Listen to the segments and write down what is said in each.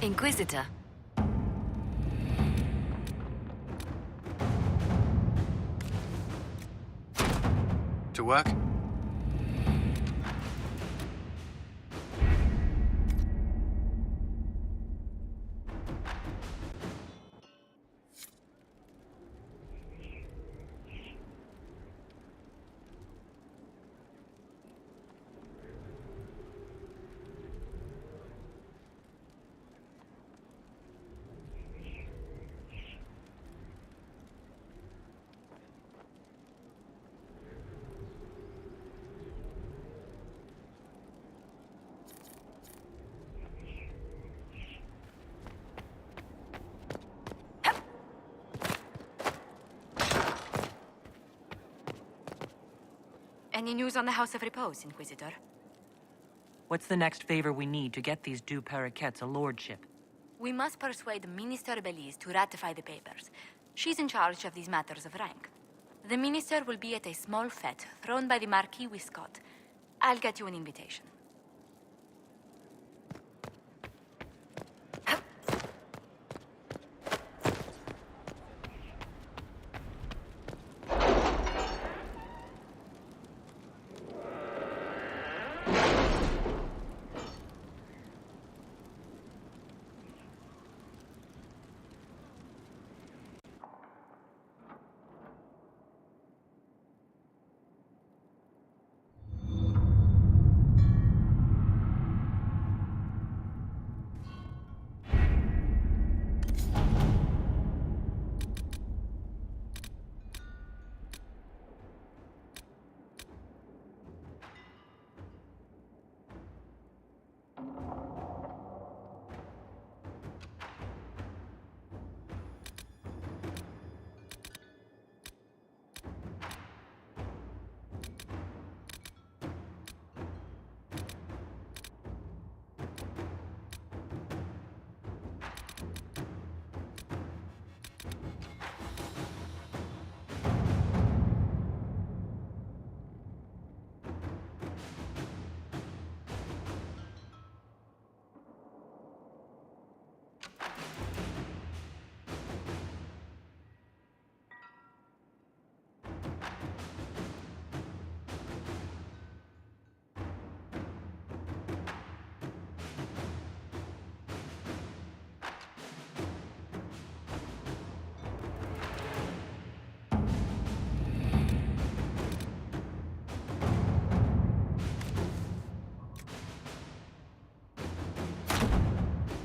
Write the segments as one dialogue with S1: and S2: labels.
S1: Inquisitor.
S2: To work?
S1: Any news on the House of Repose, Inquisitor?
S3: What's the next favor we need to get these Du Paraquets a lordship?
S1: We must persuade Minister Belize to ratify the papers. She's in charge of these matters of rank. The minister will be at a small fete thrown by the Marquis Wiscott. I'll get you an invitation.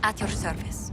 S1: At your service.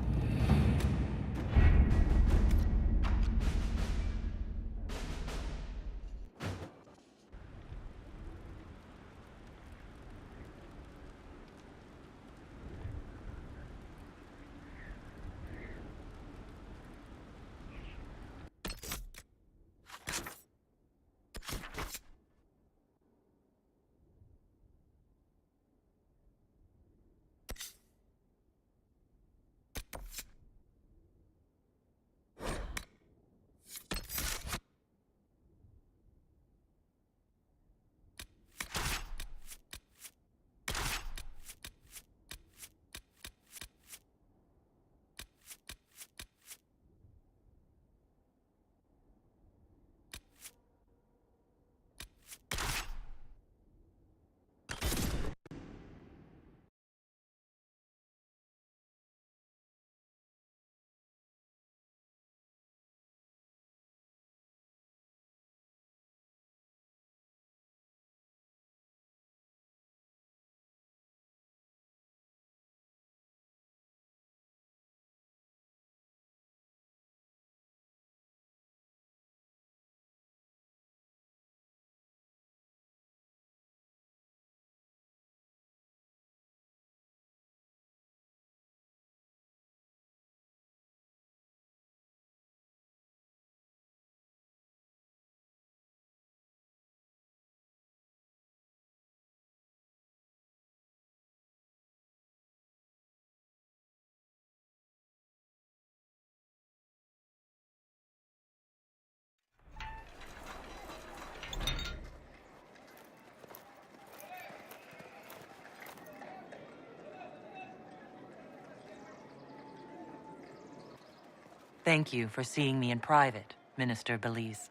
S3: Thank you for seeing me in private, Minister Belize.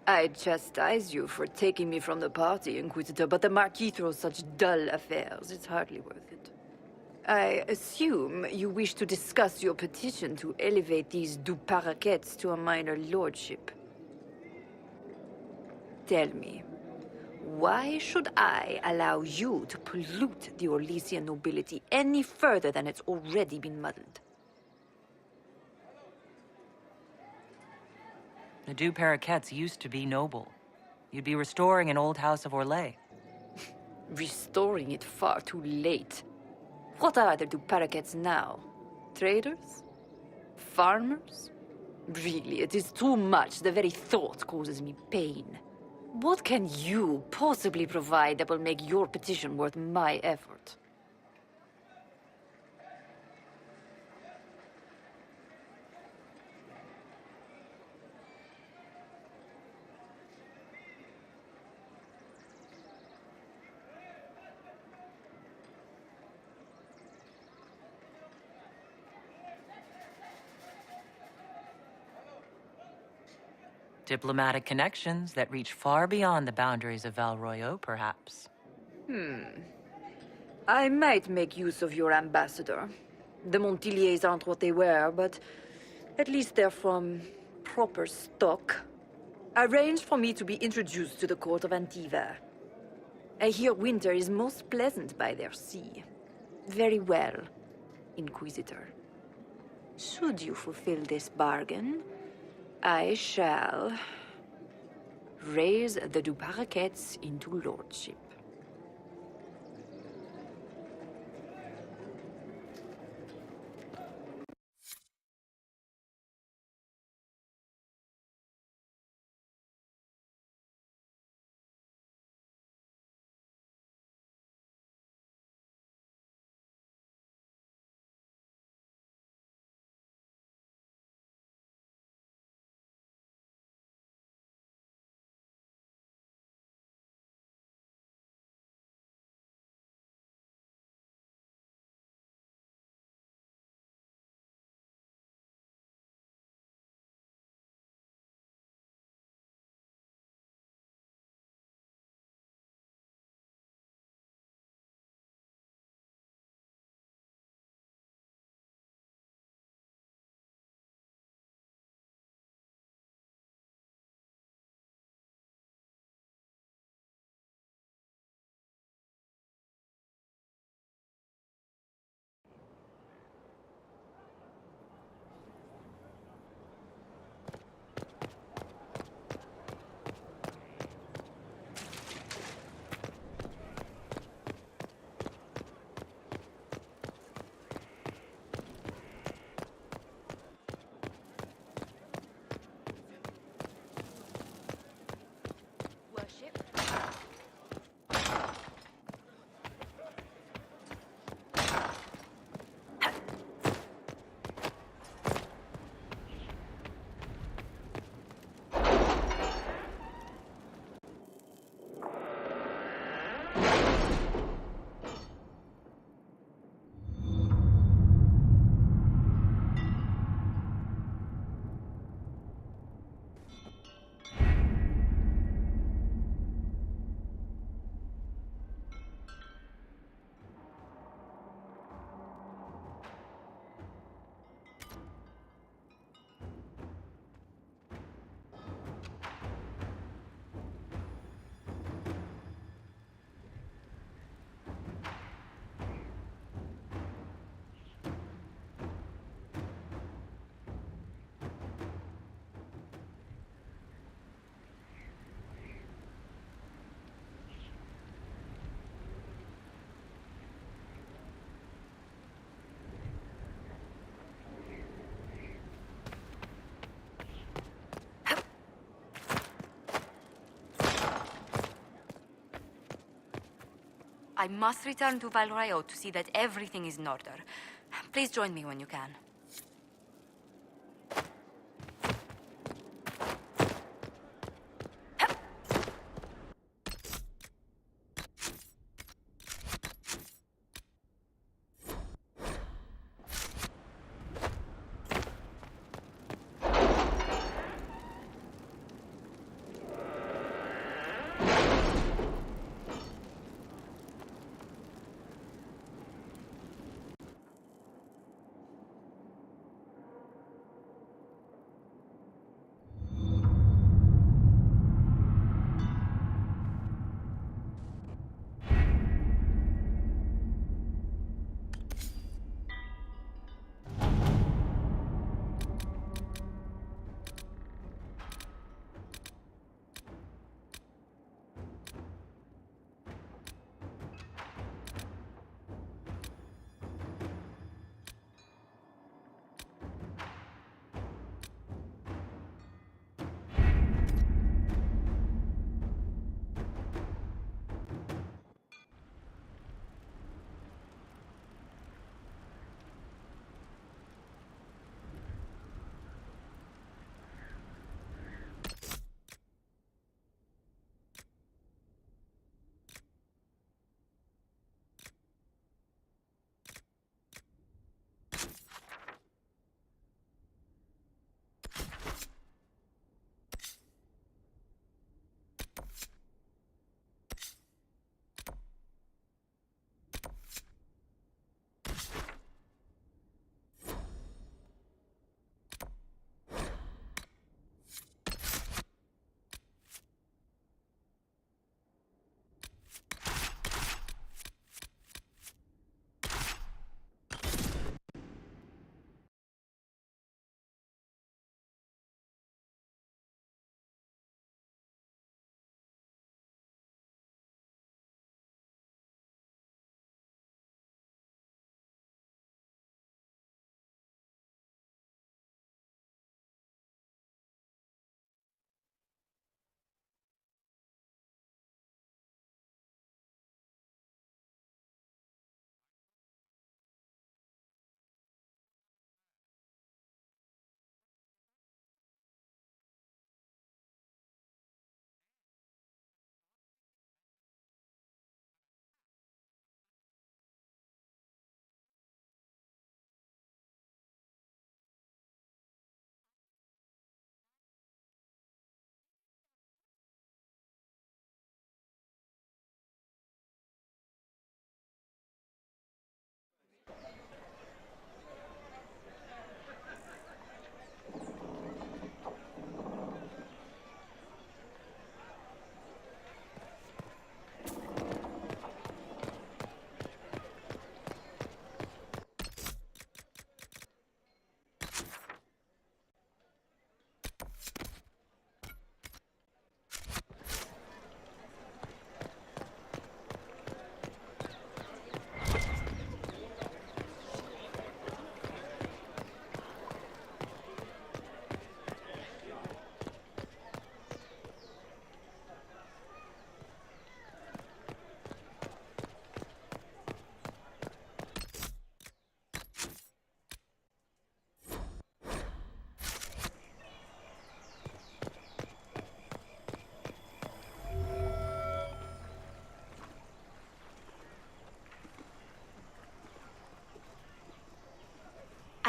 S4: I chastise you for taking me from the party, Inquisitor, but the Marquis throws such dull affairs. It's hardly worth it. I assume you wish to discuss your petition to elevate these du Paraquets to a minor lordship. Tell me, why should I allow you to pollute the Orlesian nobility any further than it's already been muddled?
S3: The Du Paraquets used to be noble. You'd be restoring an old house of Orlais.
S4: Restoring it far too late. What are the Du Paraquets now? Traders? Farmers? Really, it is too much. The very thought causes me pain. What can you possibly provide that will make your petition worth my effort?
S3: Diplomatic connections that reach far beyond the boundaries of Val Royeaux, perhaps.
S4: I might make use of your ambassador. The Montiliers aren't what they were, but at least they're from proper stock. Arrange for me to be introduced to the court of Antiver. I hear winter is most pleasant by their sea. Very well, Inquisitor. Should you fulfill this bargain, I shall raise the Du Paraquets into lordship.
S1: I must return to Val Royeaux to see that everything is in order. Please join me when you can.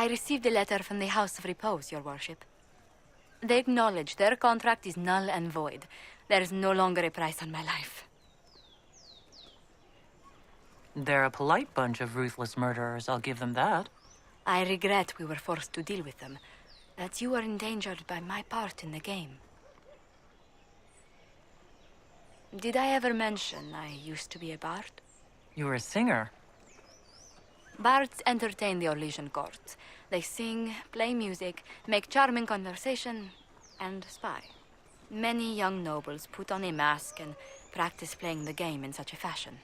S1: I received a letter from the House of Repose, Your Worship. They acknowledge their contract is null and void. There is no longer a price on my life.
S3: They're a polite bunch of ruthless murderers, I'll give them that.
S1: I regret we were forced to deal with them, that you were endangered by my part in the game. Did I ever mention I used to be a bard?
S3: You were a singer.
S1: Bards entertain the Orlesian court. They sing, play music, make charming conversation, and spy. Many young nobles put on a mask and practice playing the game in such a fashion.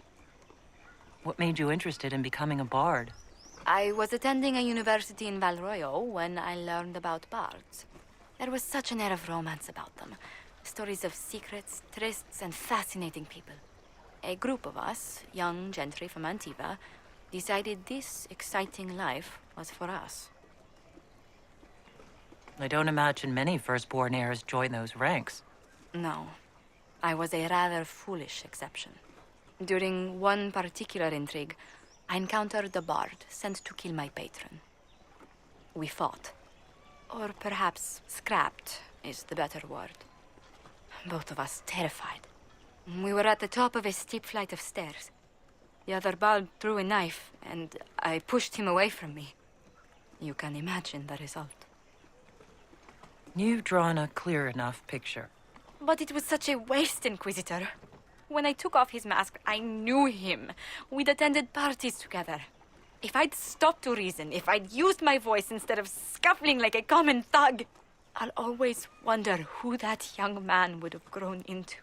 S3: What made you interested in becoming a bard?
S1: I was attending a university in Valroyo when I learned about bards. There was such an air of romance about them. Stories of secrets, trysts, and fascinating people. A group of us, young gentry from Antiva, decided this exciting life was for us.
S3: I don't imagine many firstborn heirs join those ranks.
S1: No, I was a rather foolish exception. During one particular intrigue, I encountered a bard sent to kill my patron. We fought. Or perhaps scrapped is the better word. Both of us terrified. We were at the top of a steep flight of stairs. The other bard threw a knife, and I pushed him away from me. You can imagine the result.
S3: You've drawn a clear enough picture.
S1: But it was such a waste, Inquisitor. When I took off his mask, I knew him. We'd attended parties together. If I'd stopped to reason, if I'd used my voice instead of scuffling like a common thug, I'll always wonder who that young man would have grown into.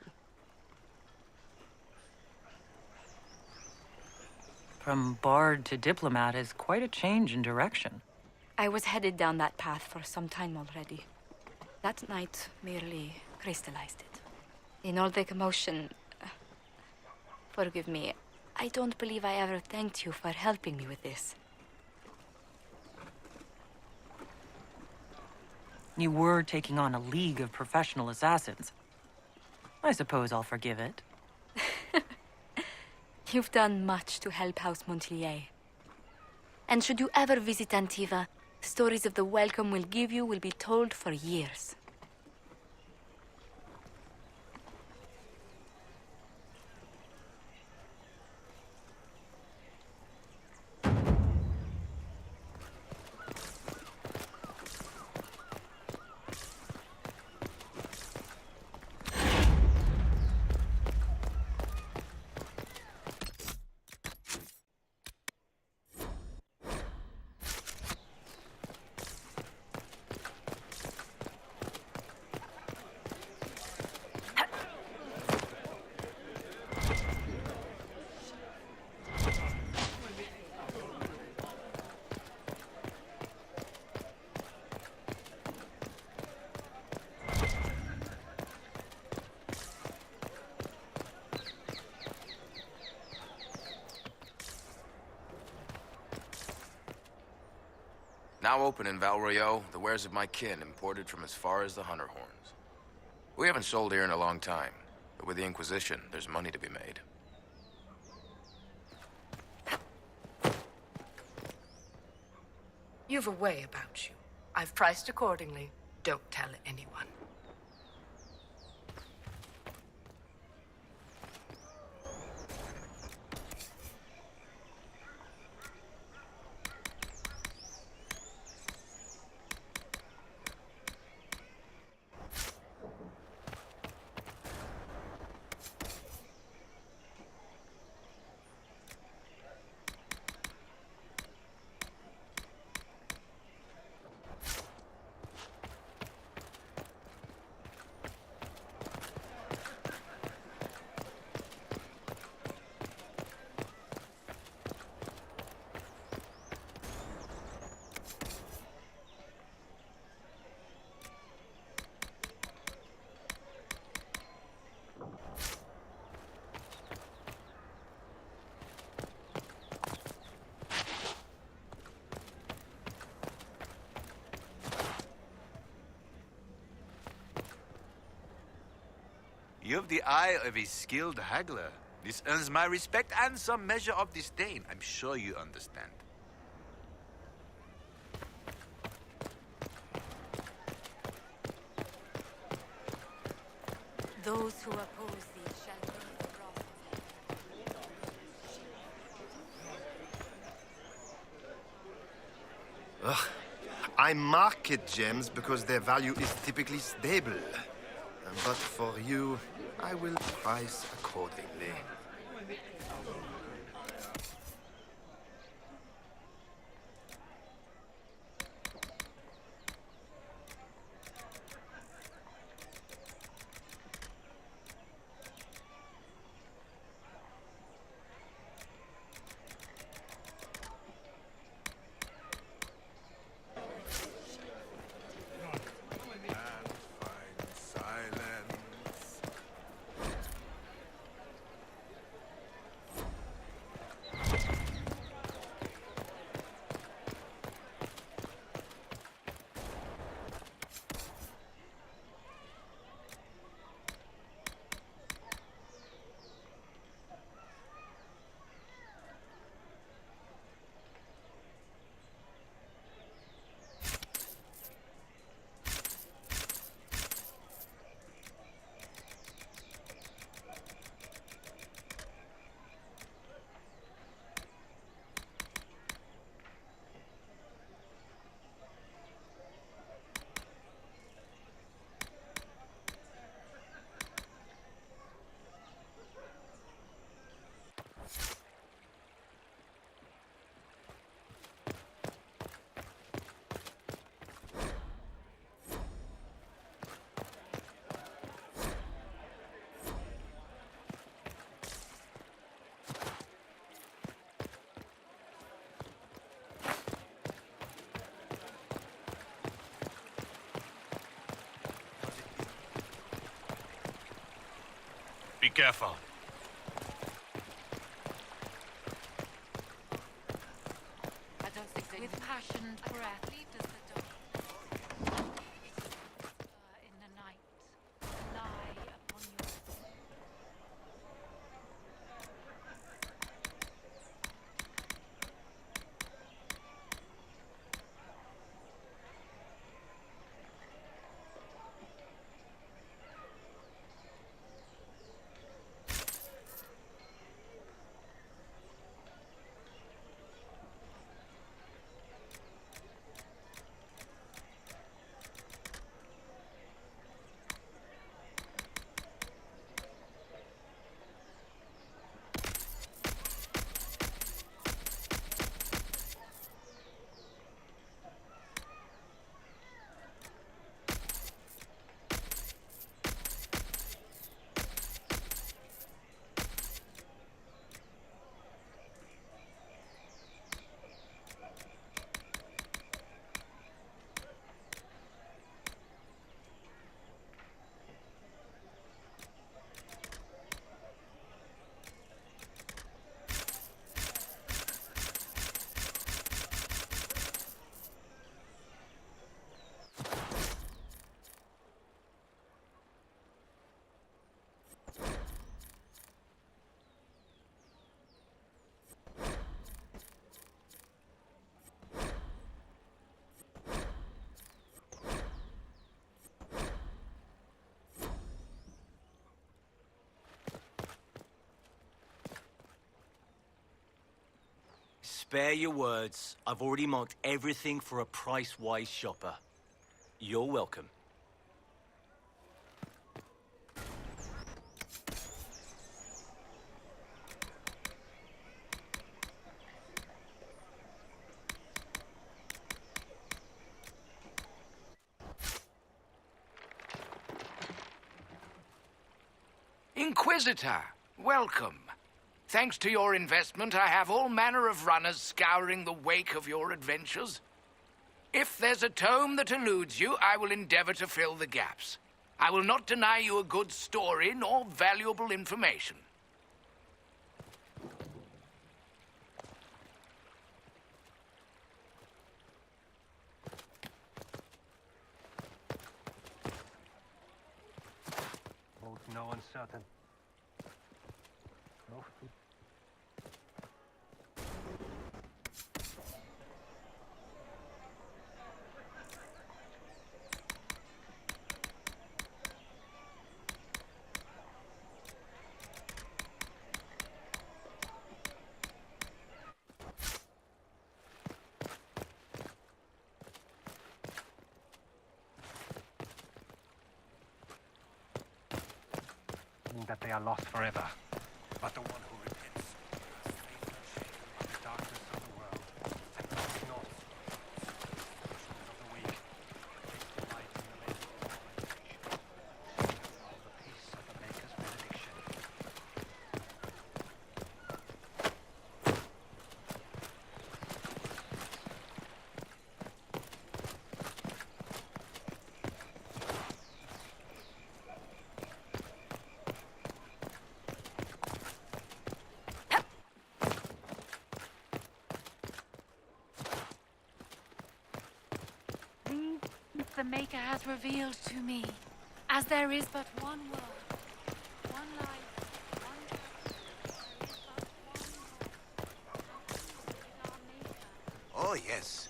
S3: From bard to diplomat is quite a change in direction.
S1: I was headed down that path for some time already. That night merely crystallized it. In all the commotion... Forgive me, I don't believe I ever thanked you for helping me with this.
S3: You were taking on a league of professional assassins. I suppose I'll forgive it.
S1: You've done much to help House Montilier. And should you ever visit Antiva, stories of the welcome we'll give you will be told for years.
S5: Now open in Valroyo, the wares of my kin imported from as far as the Hunter Horns. We haven't sold here in a long time, but with the Inquisition, there's money to be made.
S6: You've a way about you. I've priced accordingly. Don't tell anyone.
S7: You have the eye of a skilled haggler. This earns my respect and some measure of disdain. I'm sure you understand.
S1: Those who oppose thee shall know the wrath of
S8: Ugh. I market gems because their value is typically stable. But for you, I will price accordingly.
S7: Be careful.
S1: I don't think they... With passionate breath, does the dog in the night lie upon your...
S9: Spare your words. I've already marked everything for a price-wise shopper. You're welcome.
S10: Inquisitor, welcome. Thanks to your investment, I have all manner of runners scouring the wake of your adventures. If there's a tome that eludes you, I will endeavor to fill the gaps. I will not deny you a good story nor valuable information.
S11: Both no uncertain. No food. mean that they are lost forever, but the one who repents has faith and shame from the darkness of the world, and knows not of the weak, takes delight in the labor of all the peace of the Maker's benediction.
S1: These the Maker has revealed to me, as there is but one world, one life, one purpose. There is but one God. Our Maker.
S7: Oh, yes.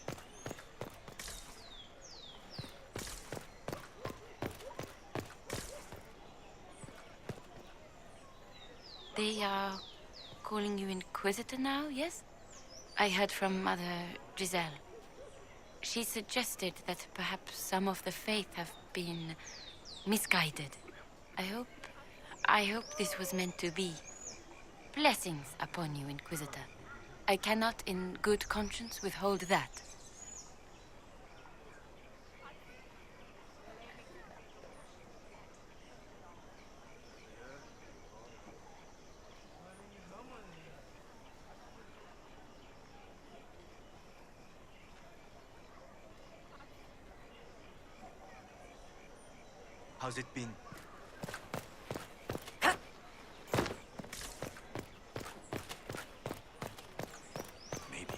S1: They are calling you Inquisitor now, yes? I heard from Mother Giselle. She suggested that perhaps some of the faith have been misguided. I hope this was meant to be. Blessings upon you, Inquisitor. I cannot in good conscience withhold that.
S9: How's it been? Maybe.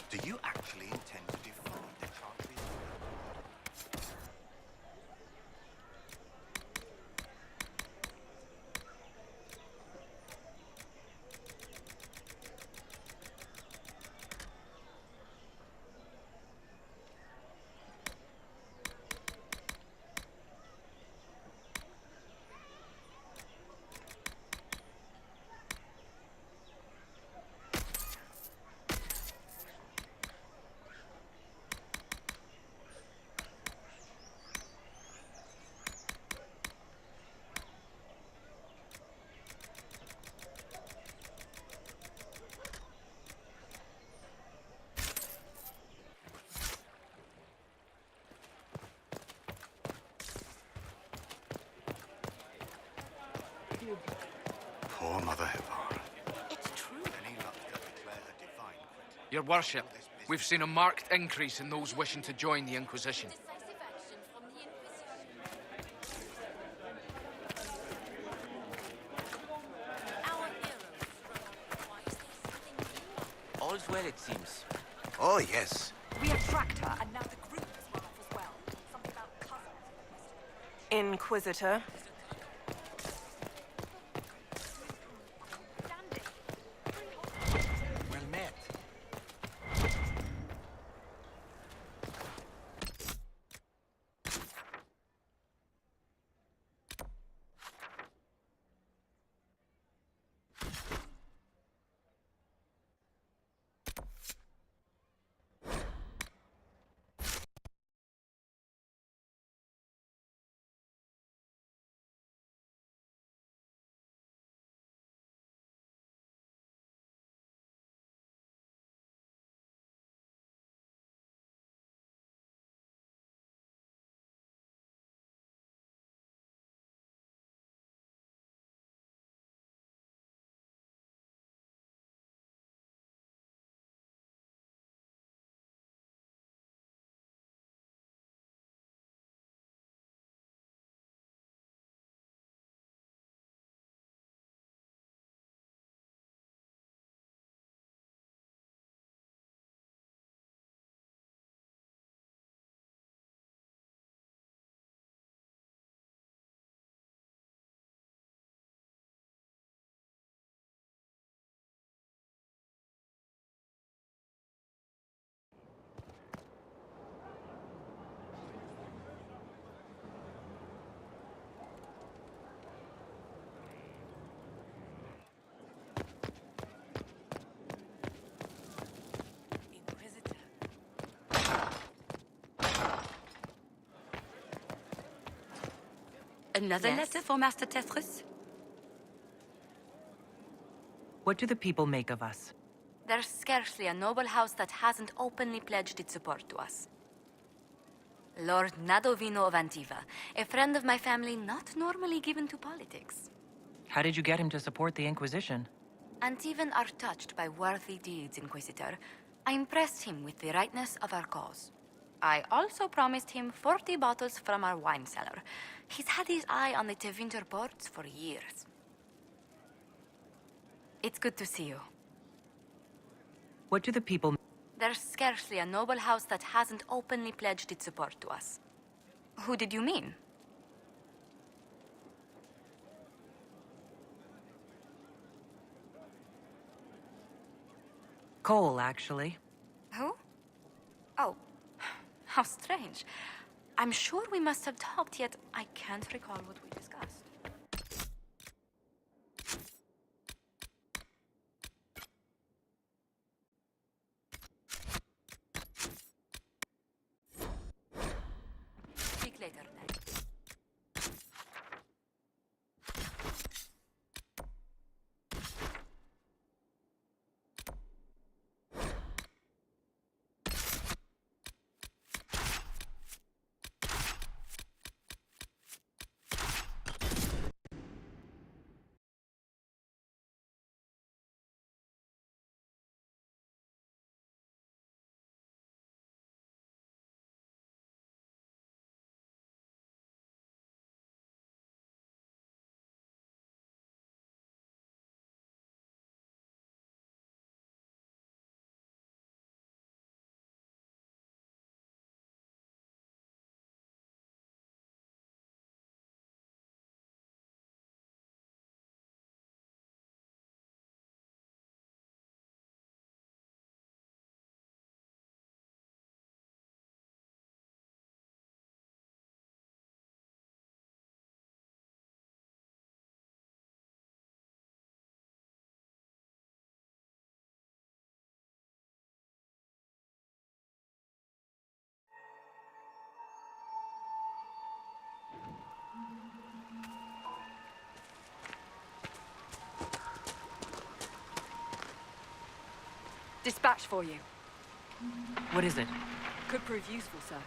S7: Do you actually intend to defraud the Chantry?
S8: Poor Mother Hevar.
S7: It's true. Any luck to declare her divine quit?
S10: Your worship, we've seen a marked increase in those wishing to join the Inquisition.
S9: All's well, it seems.
S7: Oh, yes.
S6: We have tracked her, and now the group has run off as well. Something about cousins. Inquisitor.
S12: Another
S1: Yes?
S12: letter for Master Tetris?
S3: What do the people make of us?
S1: There's scarcely a noble house that hasn't openly pledged its support to us. Lord Nadovino of Antiva, a friend of my family not normally given to politics.
S3: How did you get him to support the Inquisition?
S1: Antivan are touched by worthy deeds, Inquisitor. I impressed him with the rightness of our cause. I also promised him 40 bottles from our wine cellar. He's had his eye on the Tevinter ports for years. It's good to see you.
S3: What do the people...
S1: There's scarcely a noble house that hasn't openly pledged its support to us. Who did you mean?
S3: Cole, actually.
S1: Who? Oh, how strange. I'm sure we must have talked, yet I can't recall what we discussed. Speak later, then.
S12: Dispatch for you.
S3: What is it?
S12: Could prove useful, sir.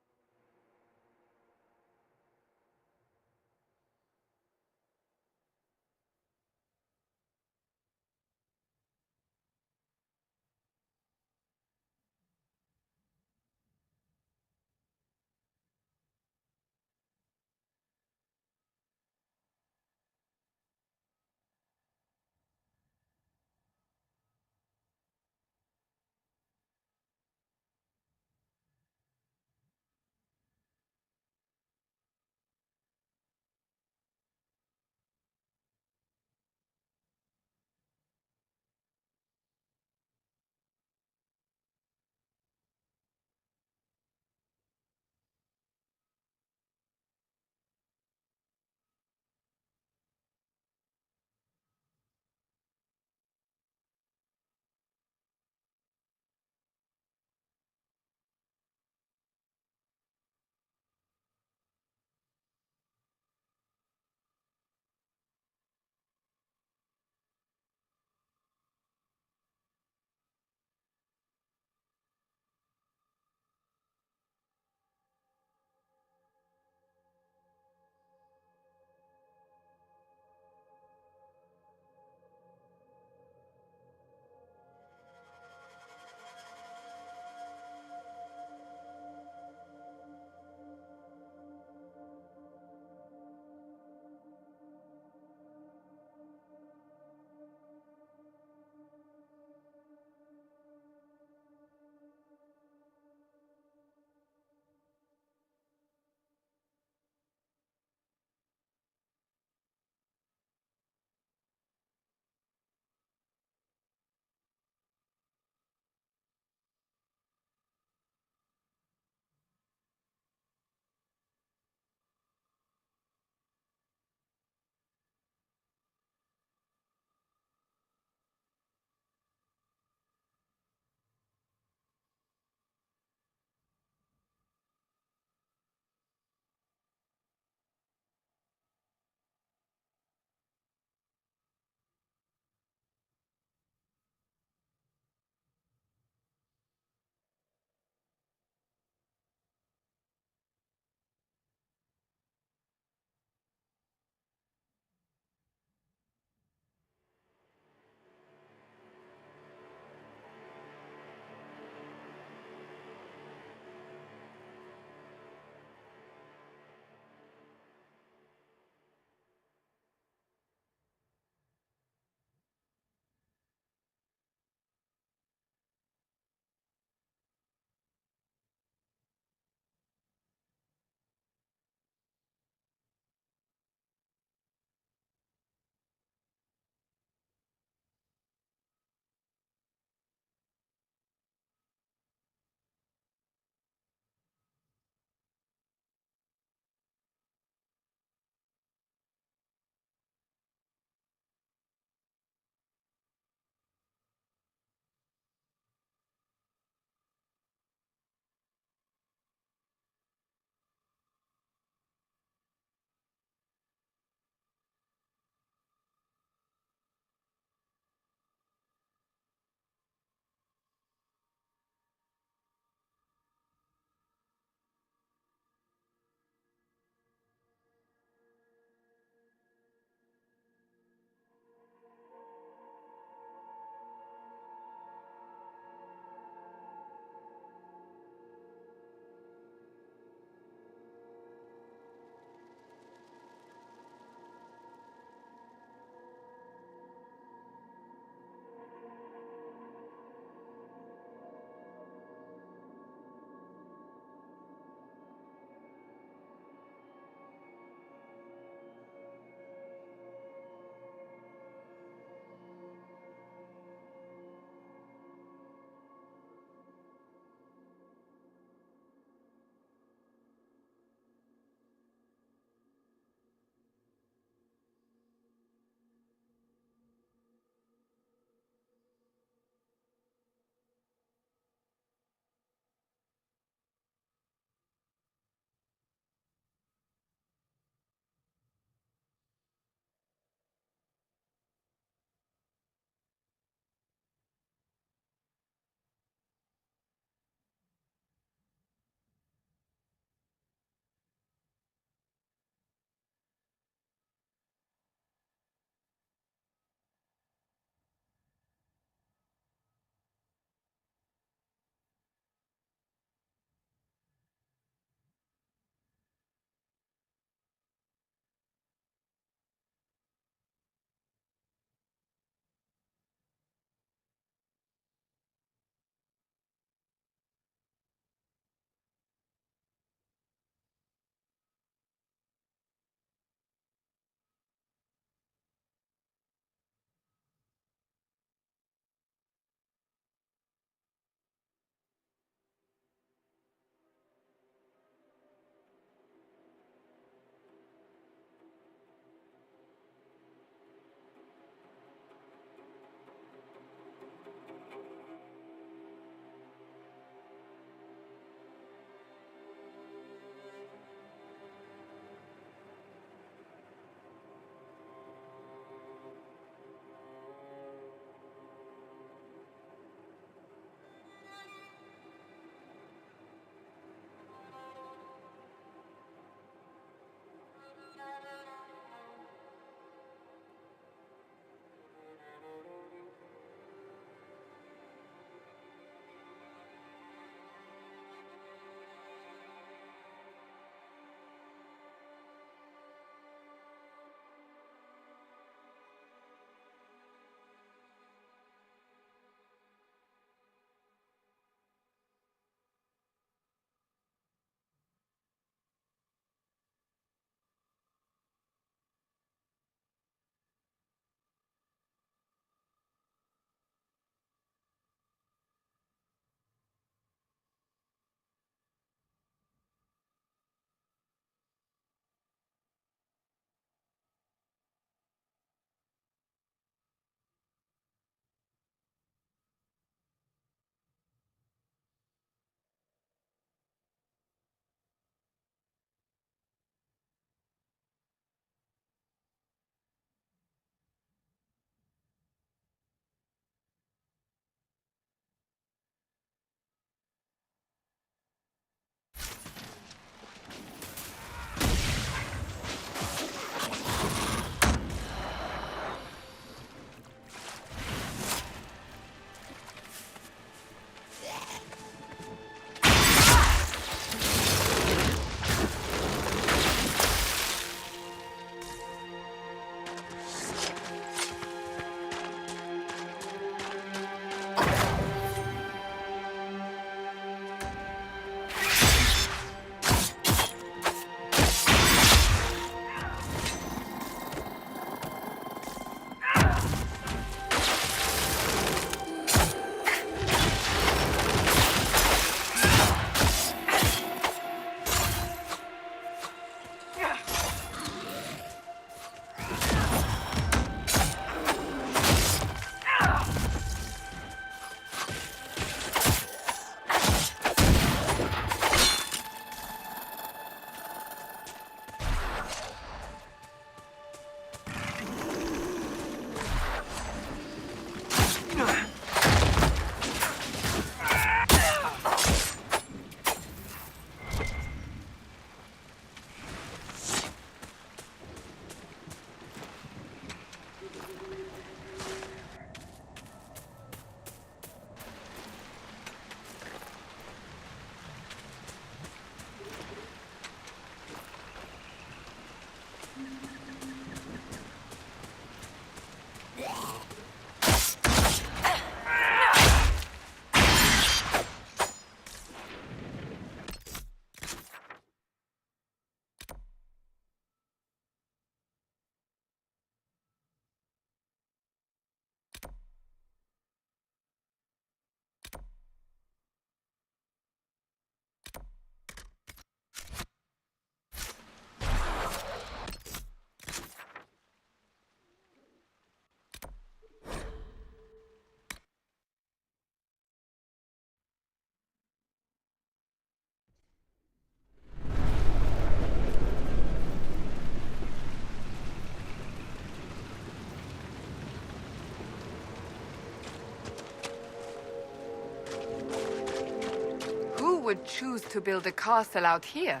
S13: would choose to build a castle out here?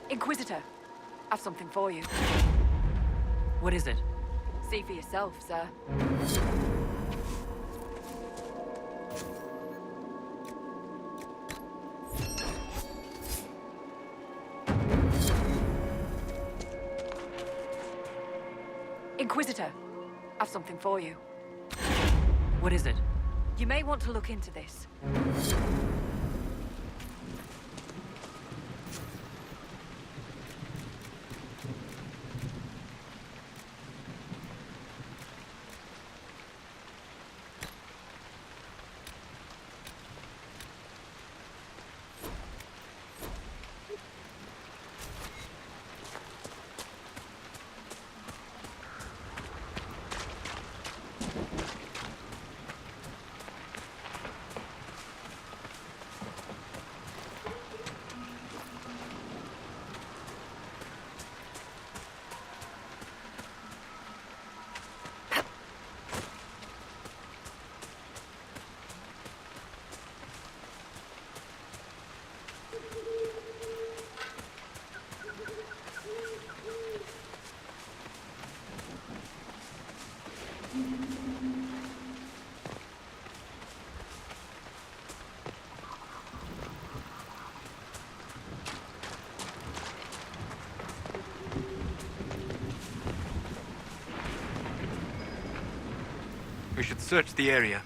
S12: Inquisitor, I've something for you.
S3: What is it?
S12: See for yourself, sir. Inquisitor, I've something for you.
S3: What is it?
S12: You may want to look into this.
S11: We should search the area.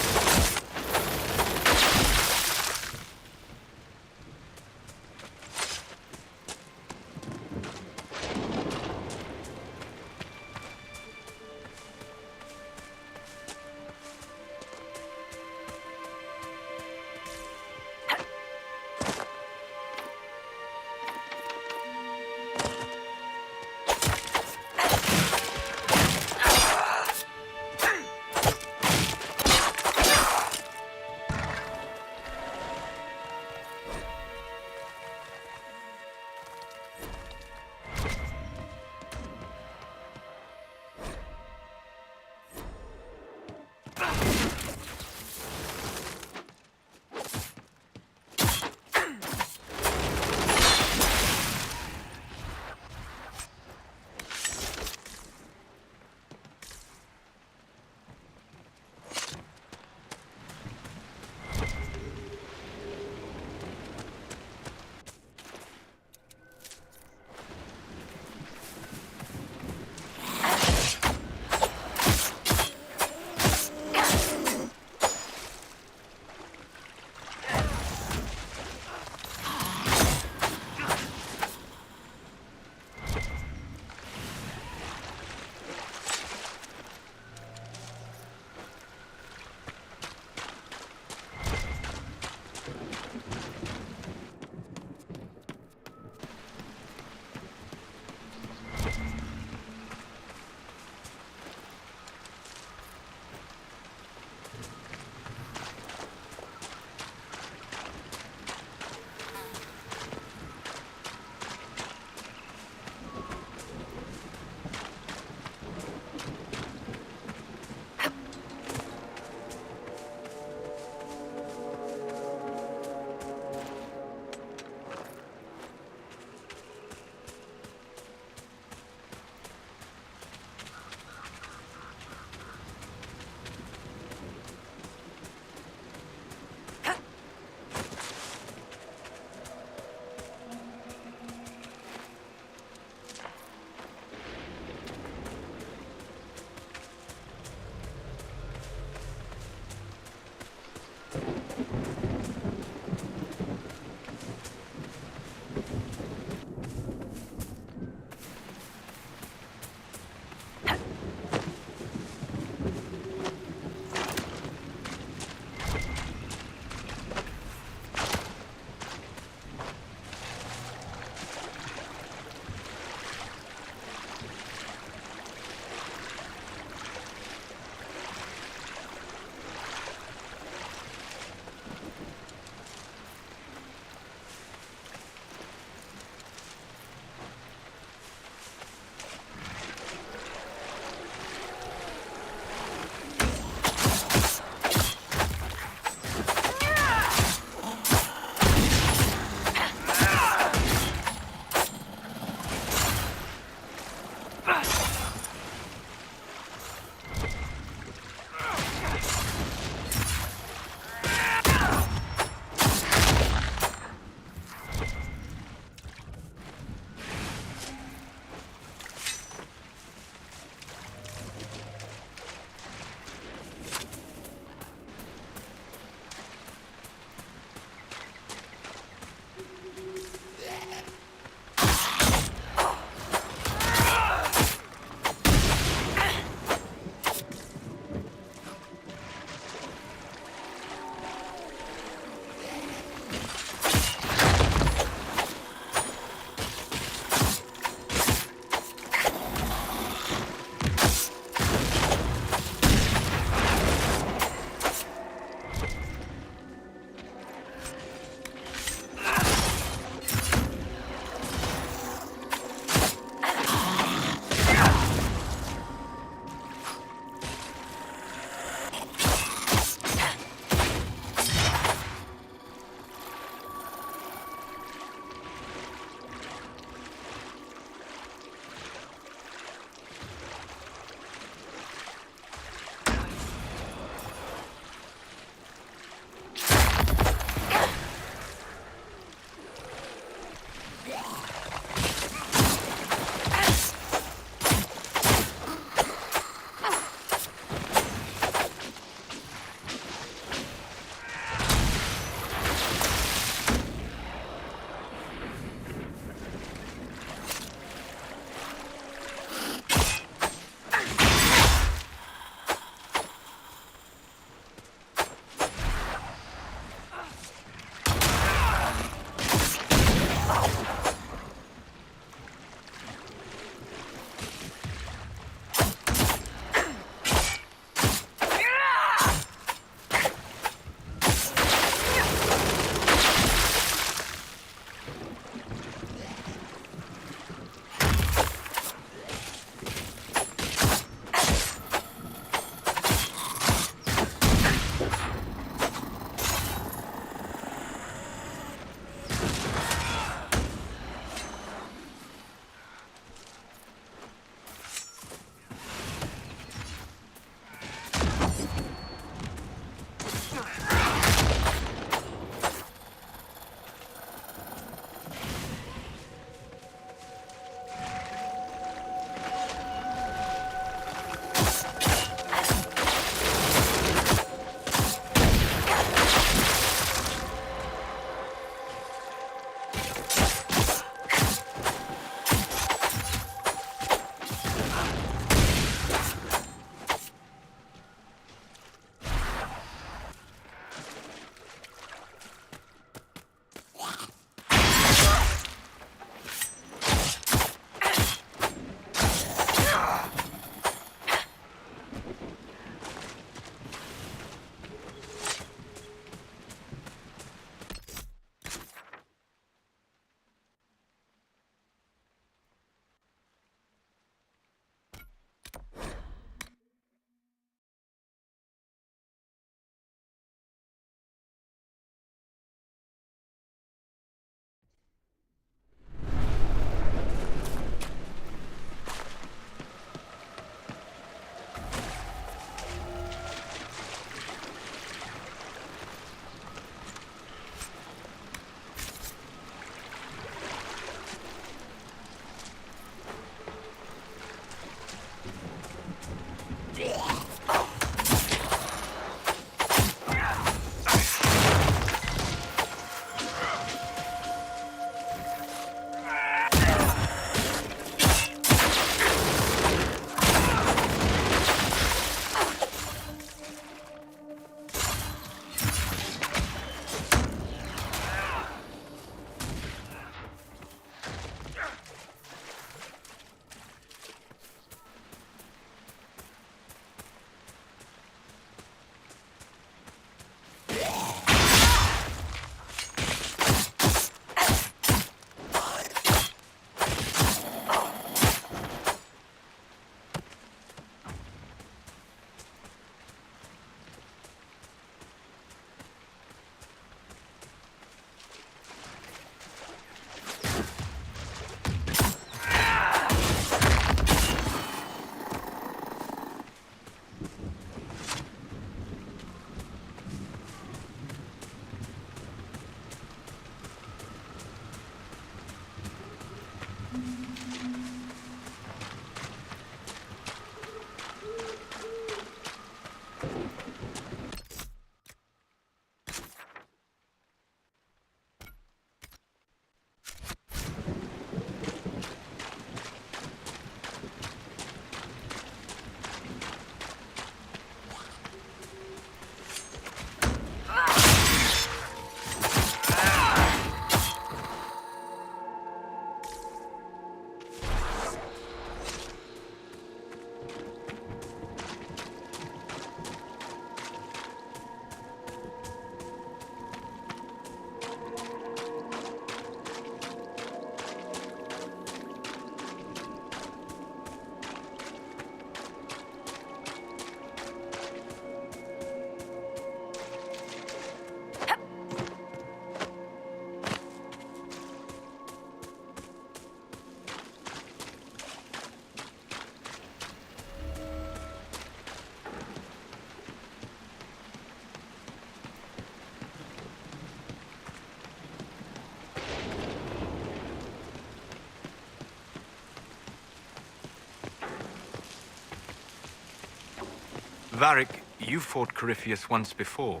S11: Varric, you fought Corypheus once before.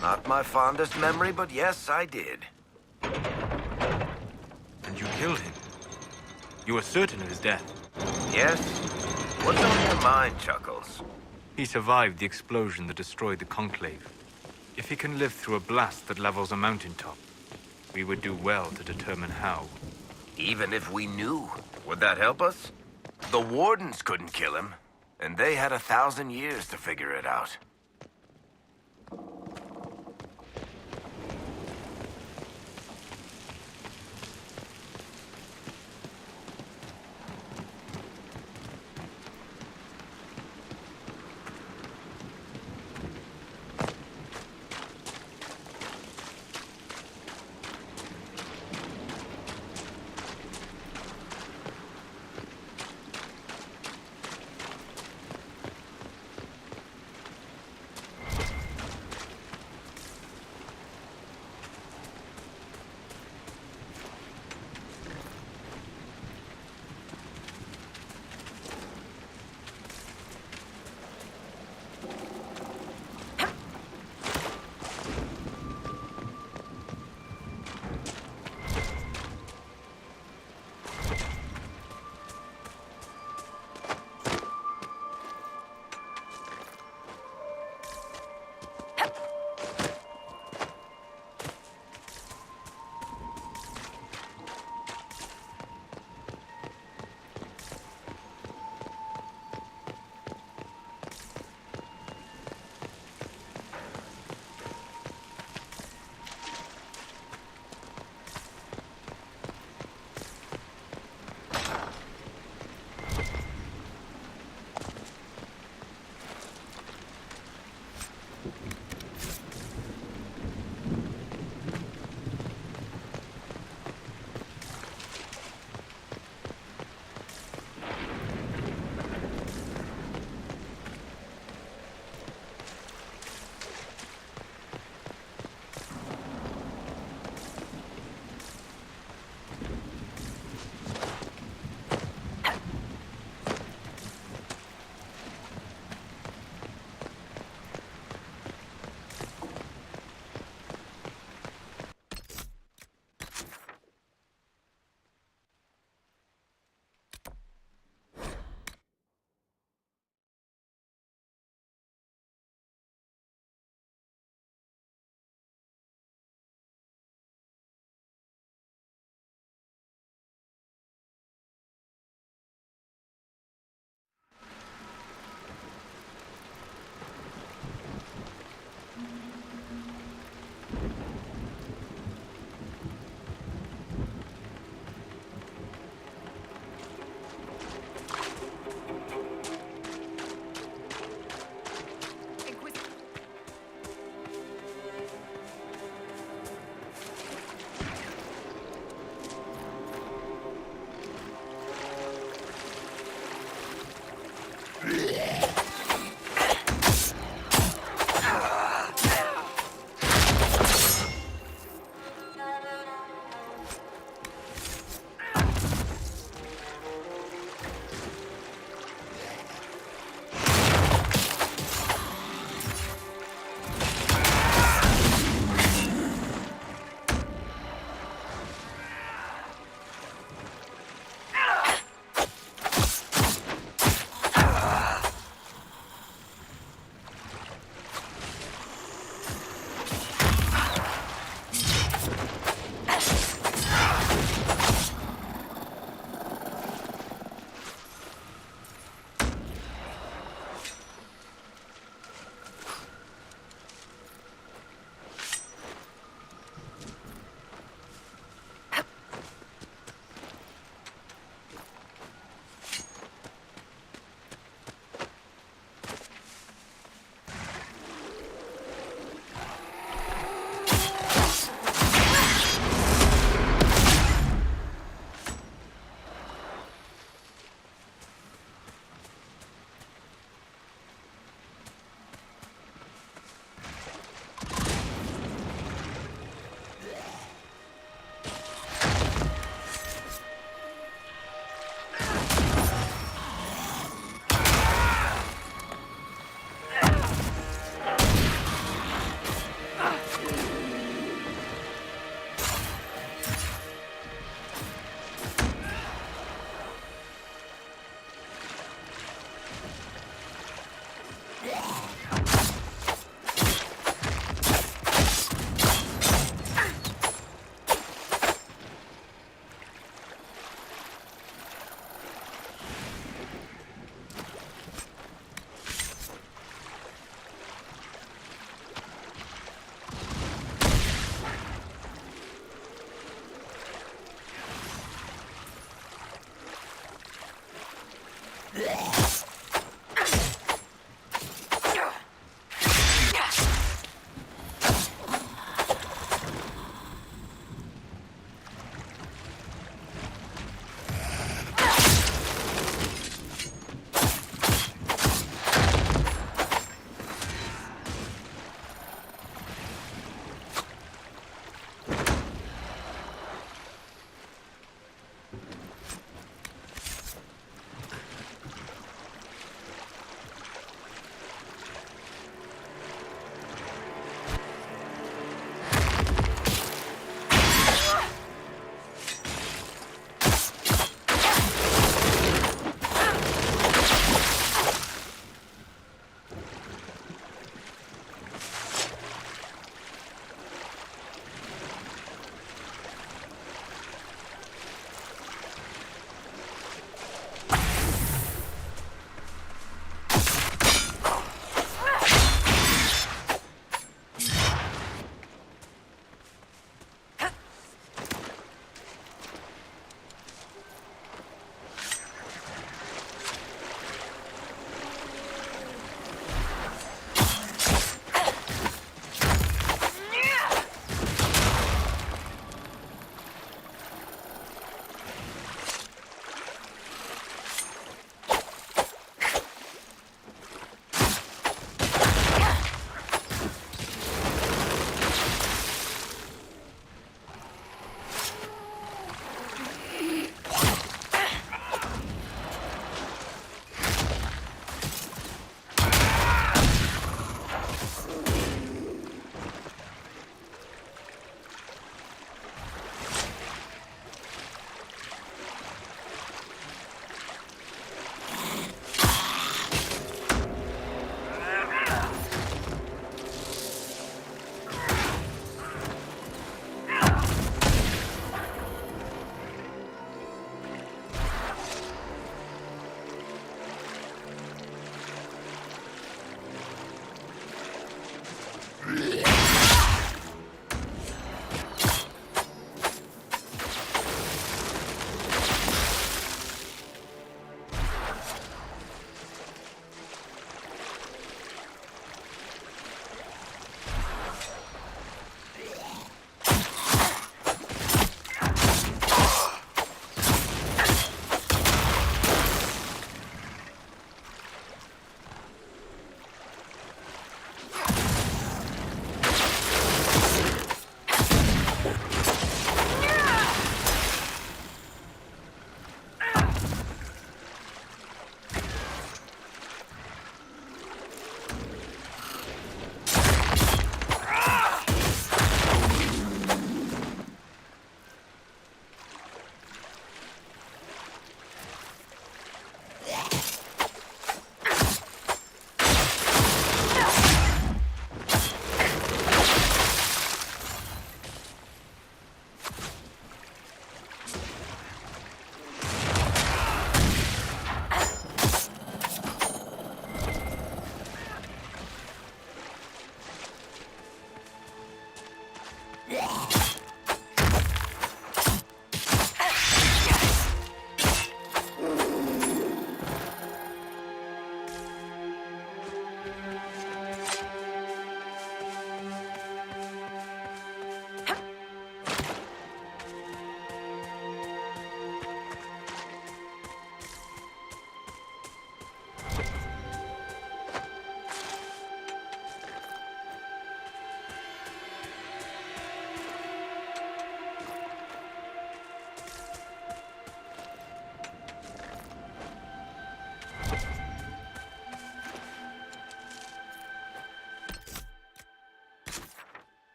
S14: Not my fondest memory, but yes, I did.
S11: And you killed him. You were certain of his death.
S14: Yes? What's on your mind, Chuckles?
S11: He survived the explosion that destroyed the Conclave. If he can live through a blast that levels a mountaintop, we would do well to determine how.
S14: Even if we knew, would that help us? The Wardens couldn't kill him, and they had 1,000 years to figure it out.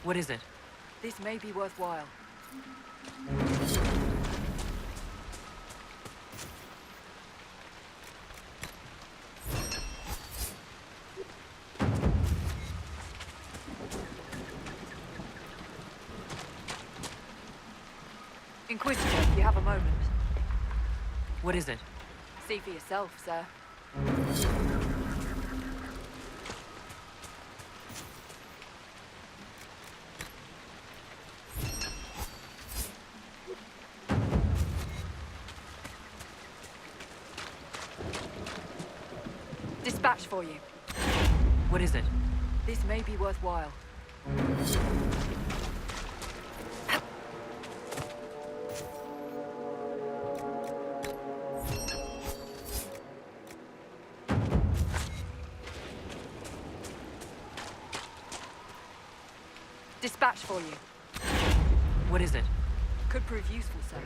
S3: What is it?
S12: This may be worthwhile. Inquisitor, if you have a moment.
S3: What is it?
S12: See for yourself, sir. Dispatch for you.
S3: What is it?
S12: This may be worthwhile. Dispatch for you.
S3: What is it?
S12: Could prove useful, sir.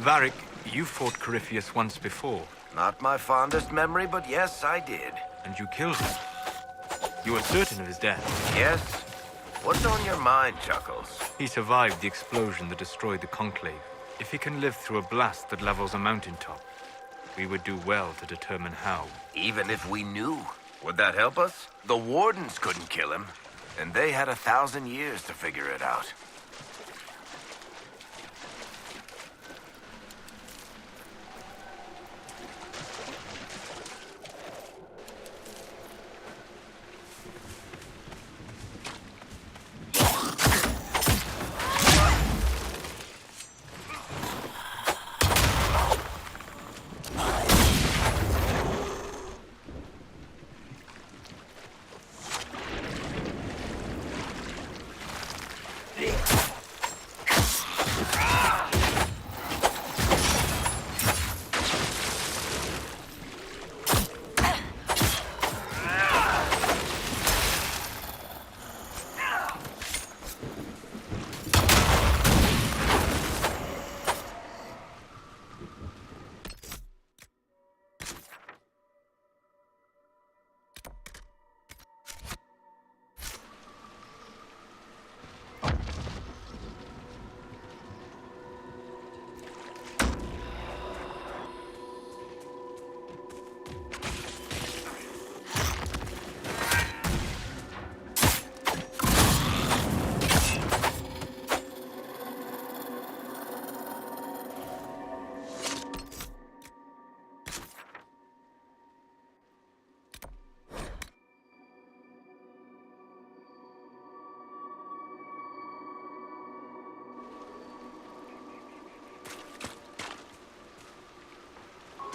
S11: Varric, you fought Corypheus once before.
S14: Not my fondest memory, but yes, I did.
S11: And you killed him. You are certain of his death?
S14: Yes. What's on your mind, Chuckles?
S11: He survived the explosion that destroyed the Conclave. If he can live through a blast that levels a mountaintop, we would do well to determine how.
S14: Even if we knew, would that help us? The Wardens couldn't kill him, And they had 1,000 years to figure it out.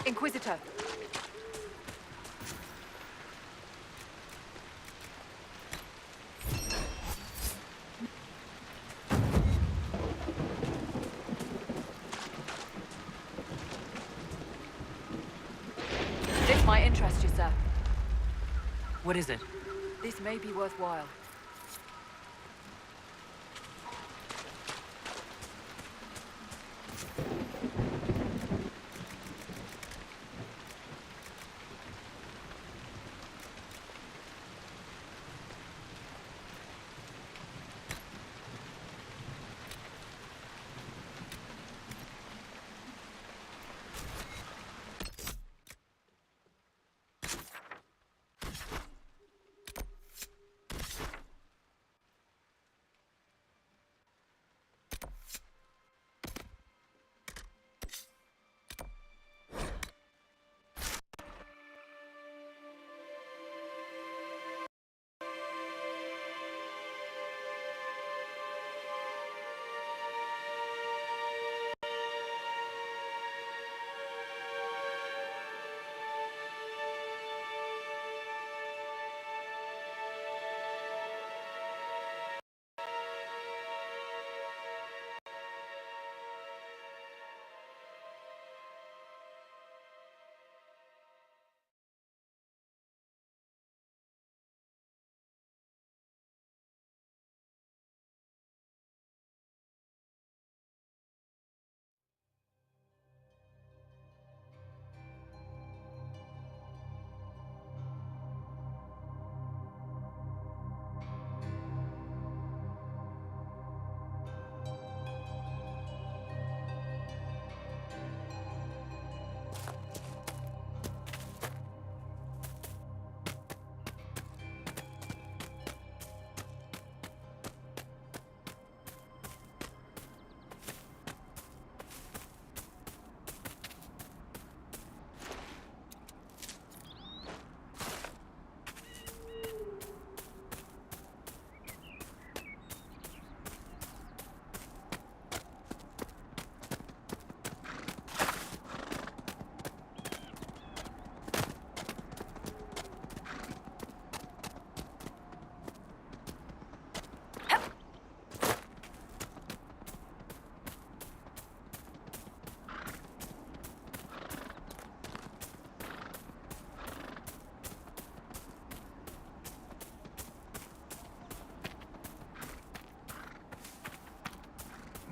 S12: Inquisitor. This might interest you, sir.
S3: What is it?
S12: This may be worthwhile.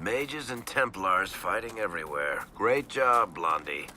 S14: Mages and Templars fighting everywhere. Great job, Blondie.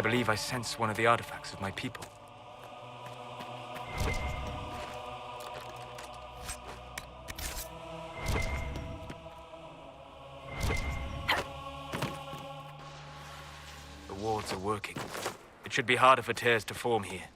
S11: I believe I sense one of the artifacts of my people. The wards are working. It should be harder for tears to form here.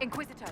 S12: Inquisitor.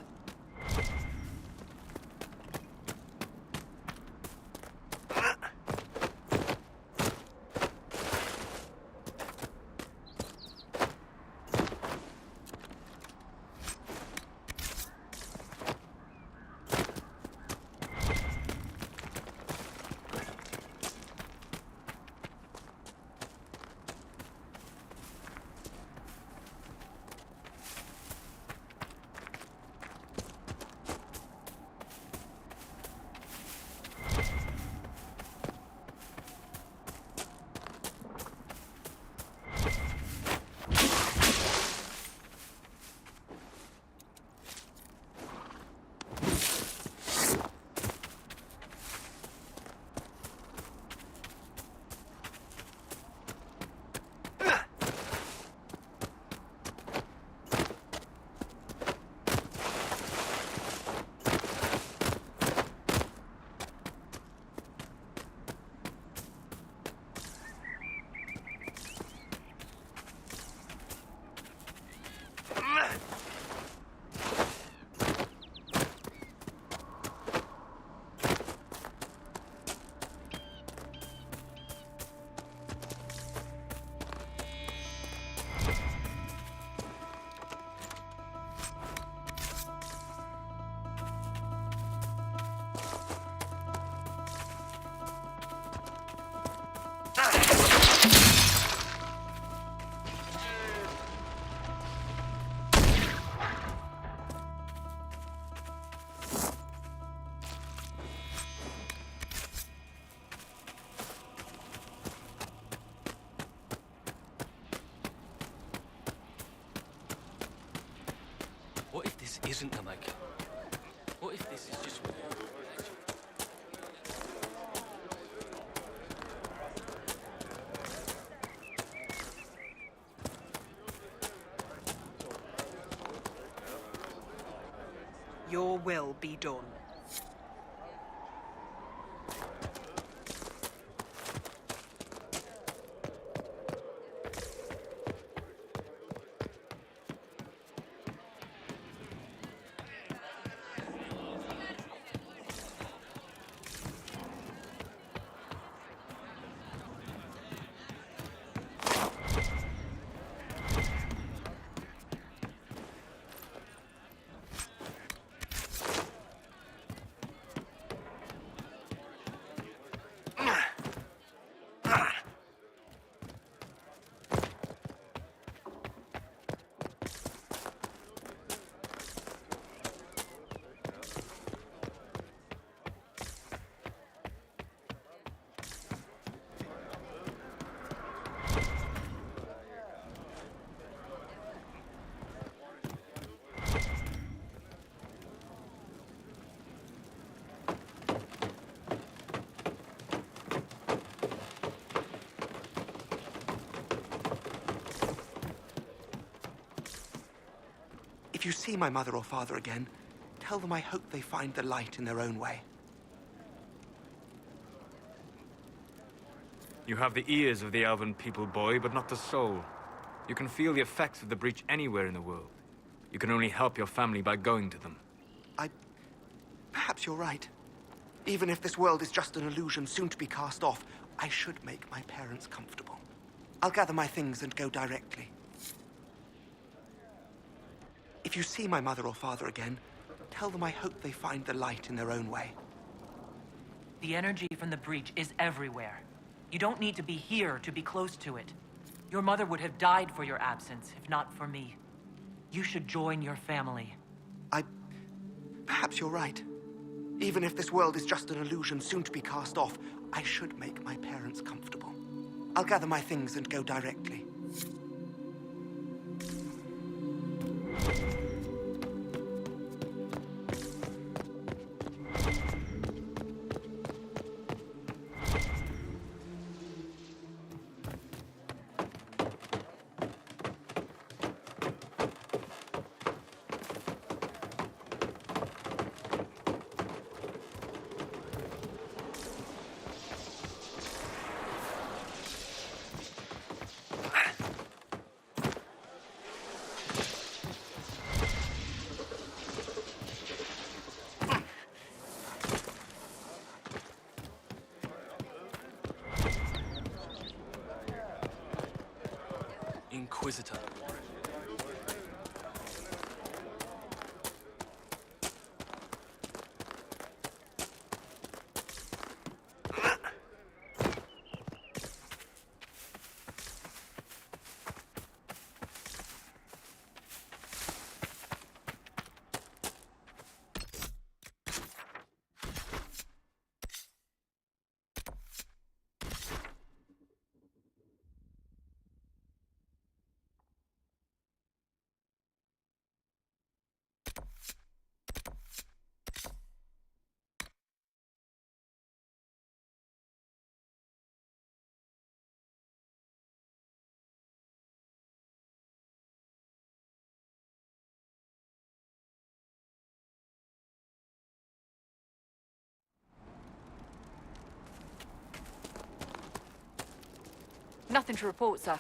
S9: What if this isn't the Mecca? What if this is just...
S6: Your will be done.
S15: If you see my mother or father again, tell them I hope they find the light in their own way.
S16: You have the ears of the elven people, boy, but not the soul. You can feel the effects of the breach anywhere in the world. You can only help your family by going to them.
S15: Perhaps you're right. Even if this world is just an illusion soon to be cast off, I should make my parents comfortable. I'll gather my things and go directly. If you see my mother or father again, tell them I hope they find the light in their own way.
S3: The energy from the breach is everywhere. You don't need to be here to be close to it. Your mother would have died for your absence, if not for me. You should join your family.
S15: Perhaps you're right. Even if this world is just an illusion soon to be cast off, I should make my parents comfortable. I'll gather my things and go directly.
S11: Inquisitor.
S12: Nothing to report, sir.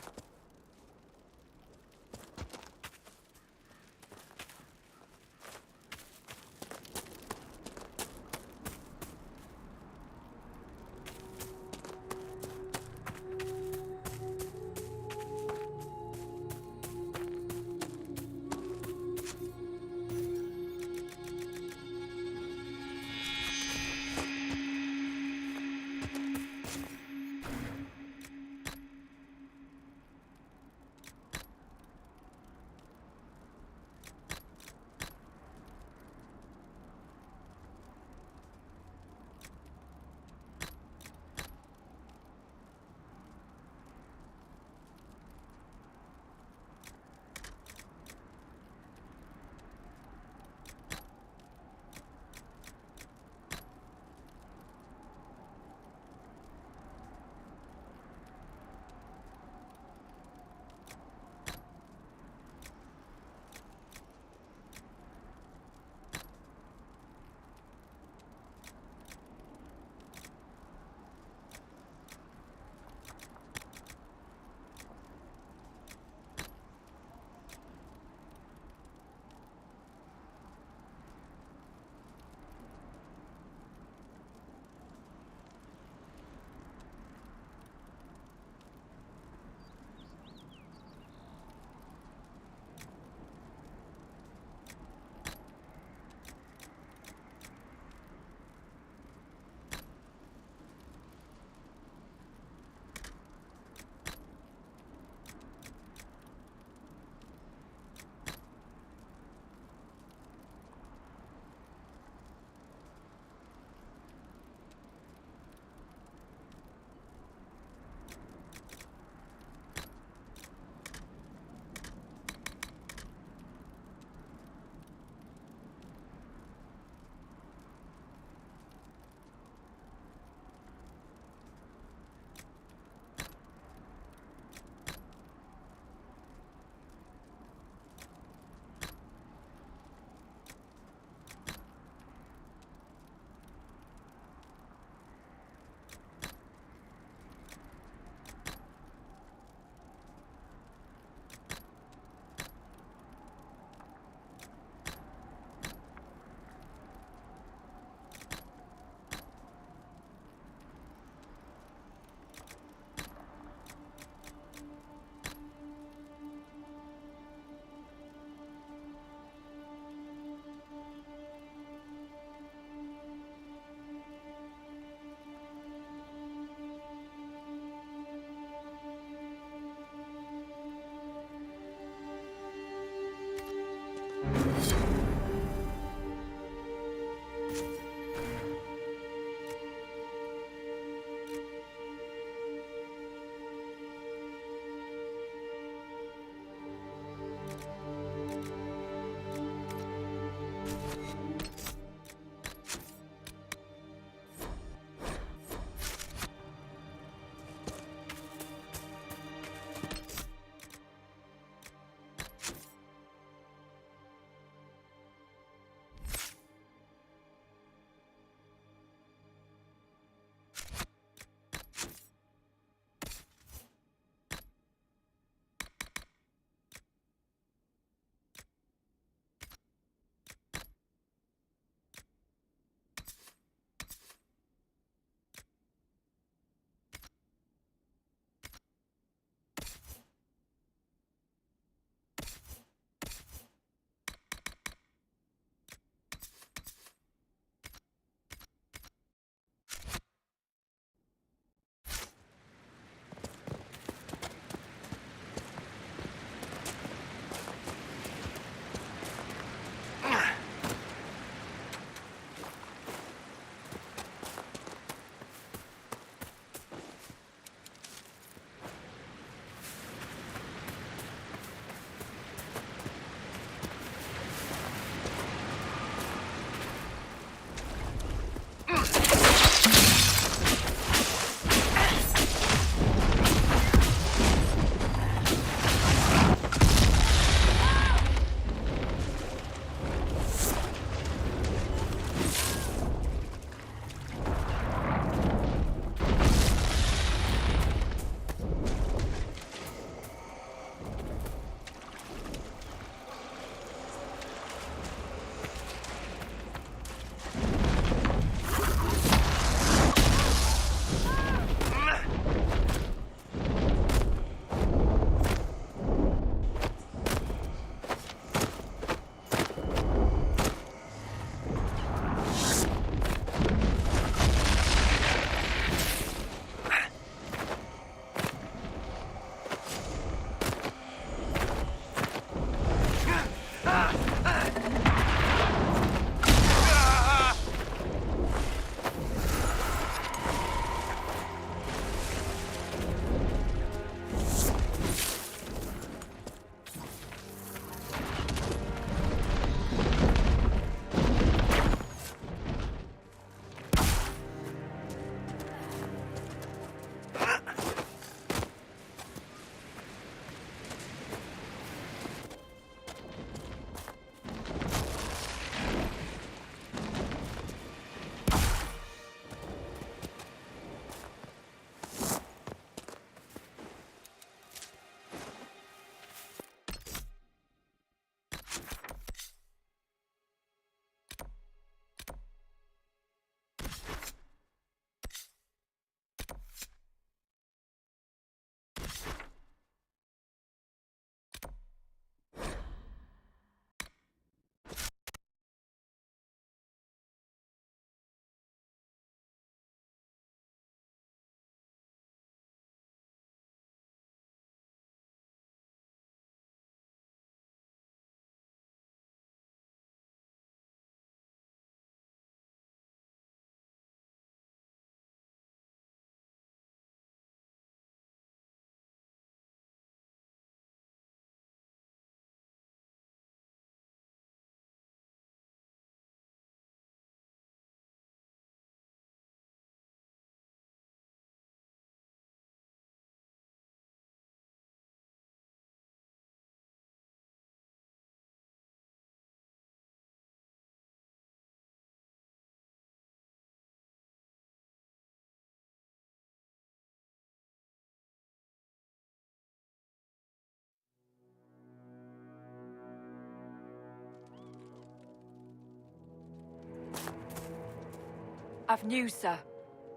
S12: I've news, sir.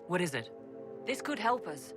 S3: What is it?
S12: This could help us.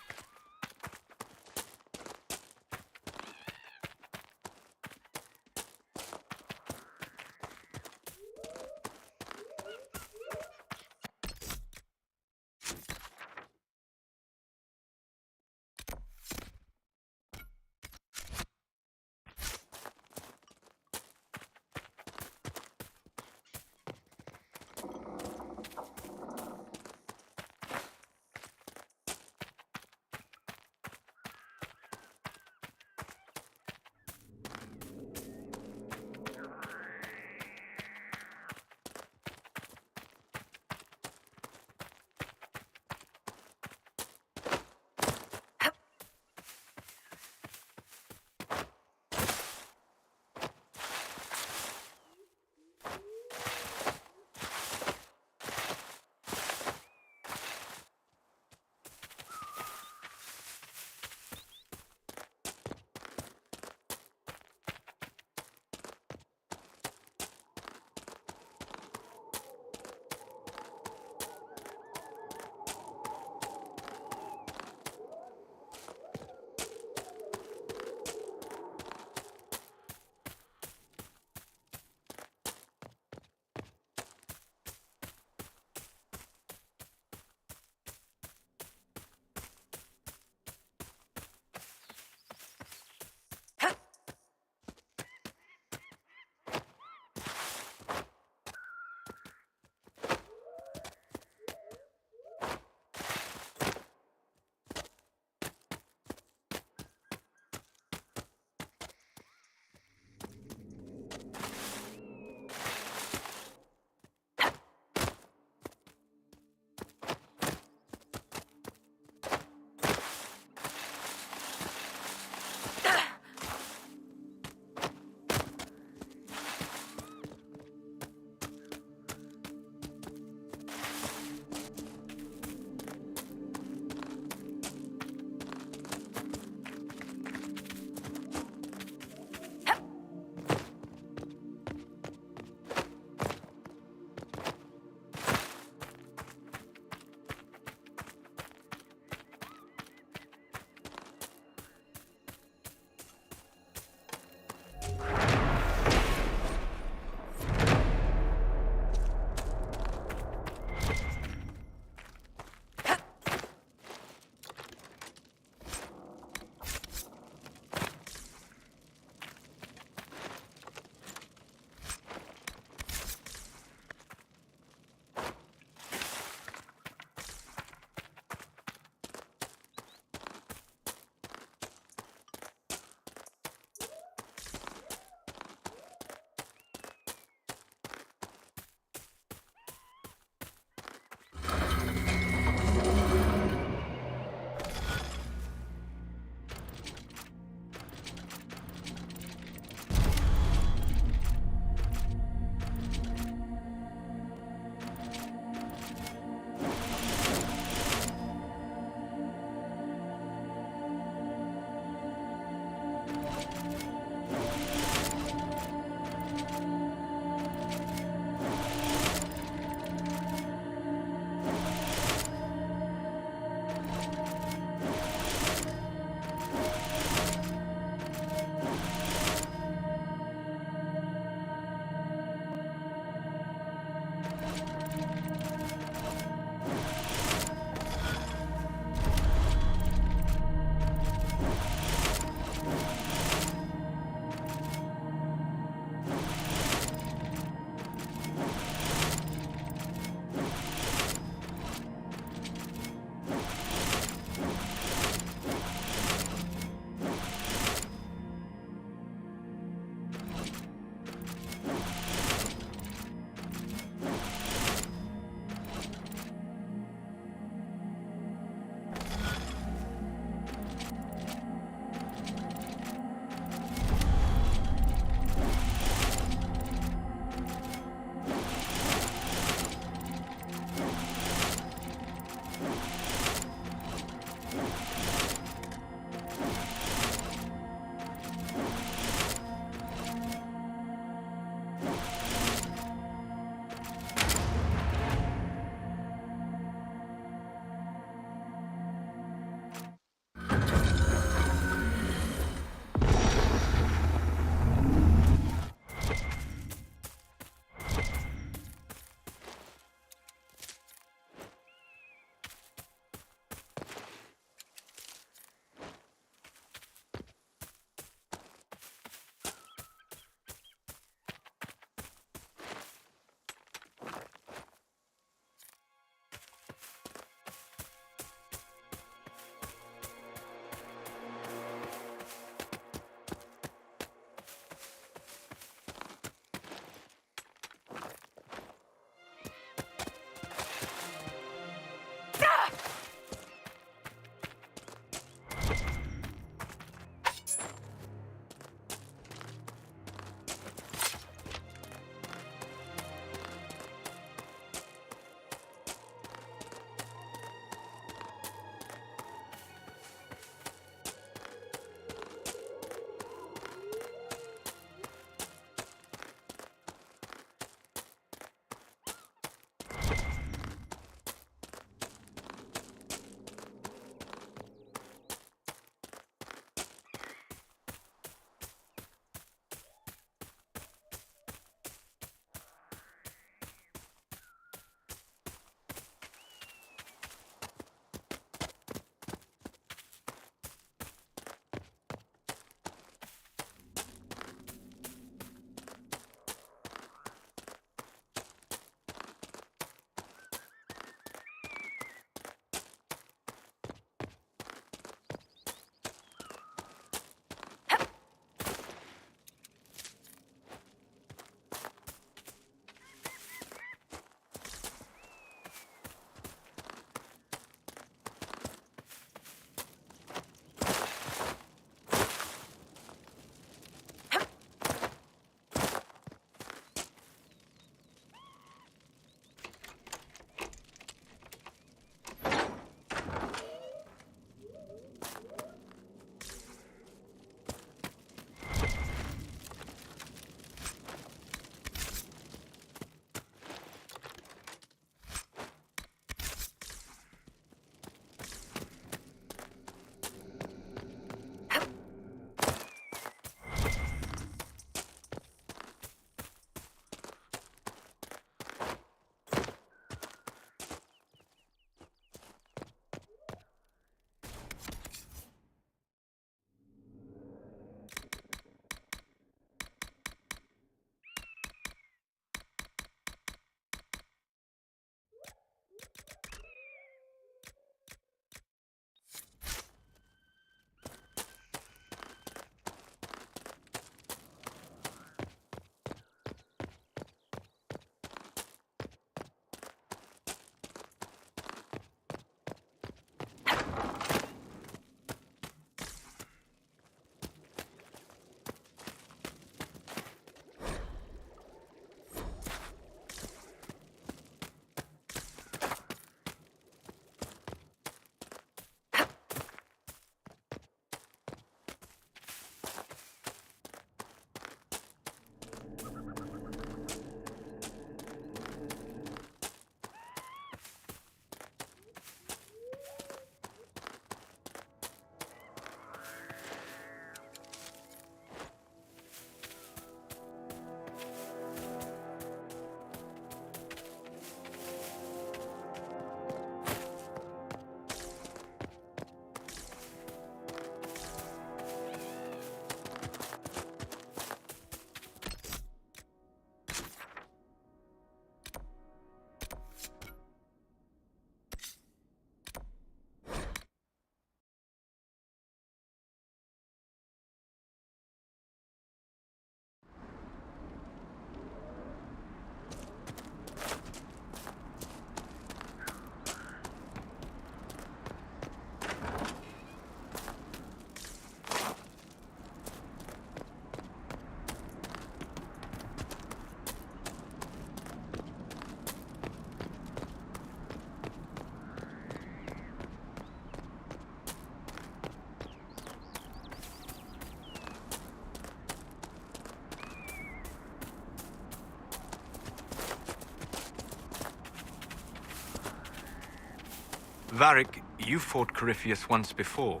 S16: Varric, you fought Corypheus once before.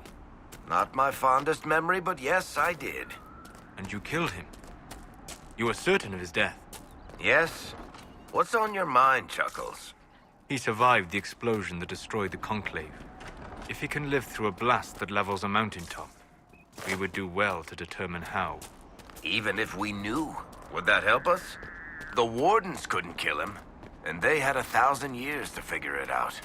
S14: Not my fondest memory, but yes, I did.
S16: And you killed him. You were certain of his death.
S14: Yes? What's on your mind, Chuckles?
S16: He survived the explosion that destroyed the Conclave. If he can live through a blast that levels a mountaintop, we would do well to determine how.
S14: Even if we knew, would that help us? The Wardens couldn't kill him, and they had 1,000 years to figure it out.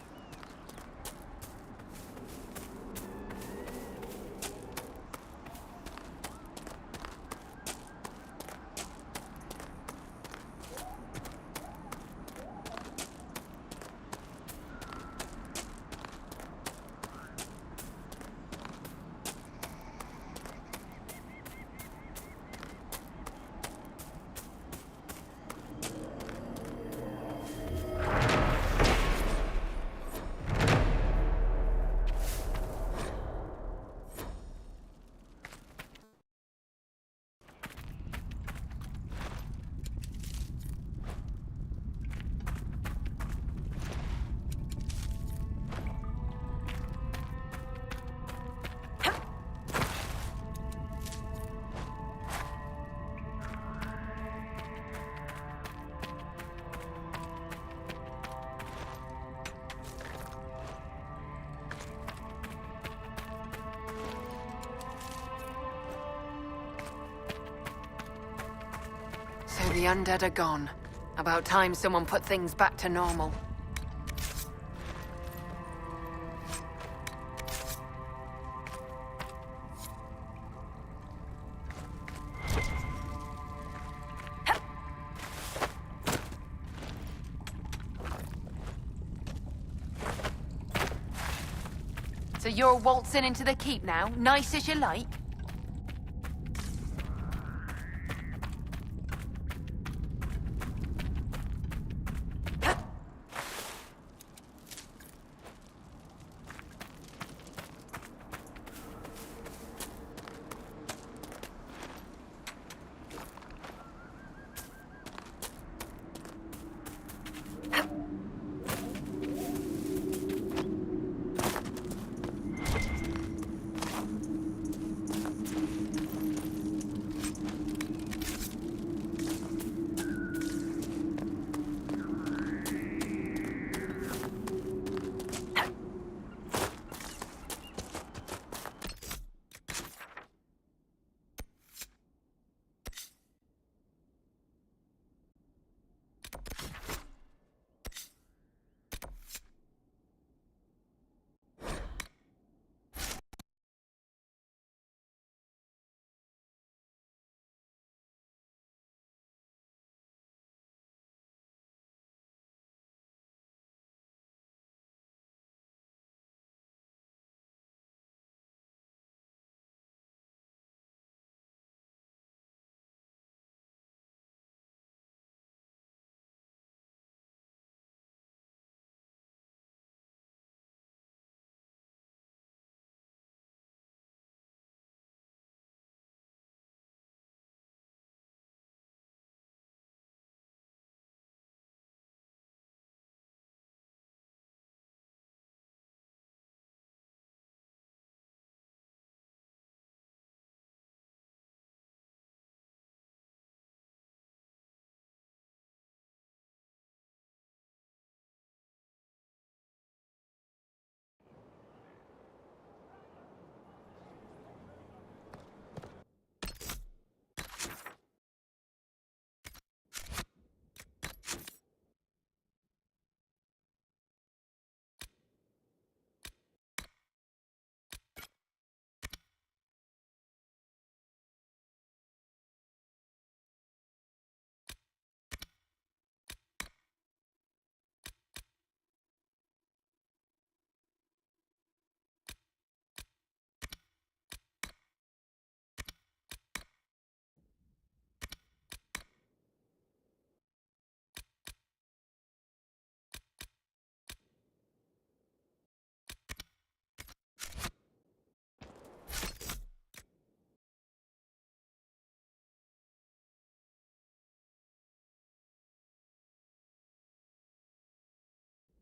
S13: So the undead are gone. About time someone put things back to normal. So you're waltzing into the keep now, nice as you like?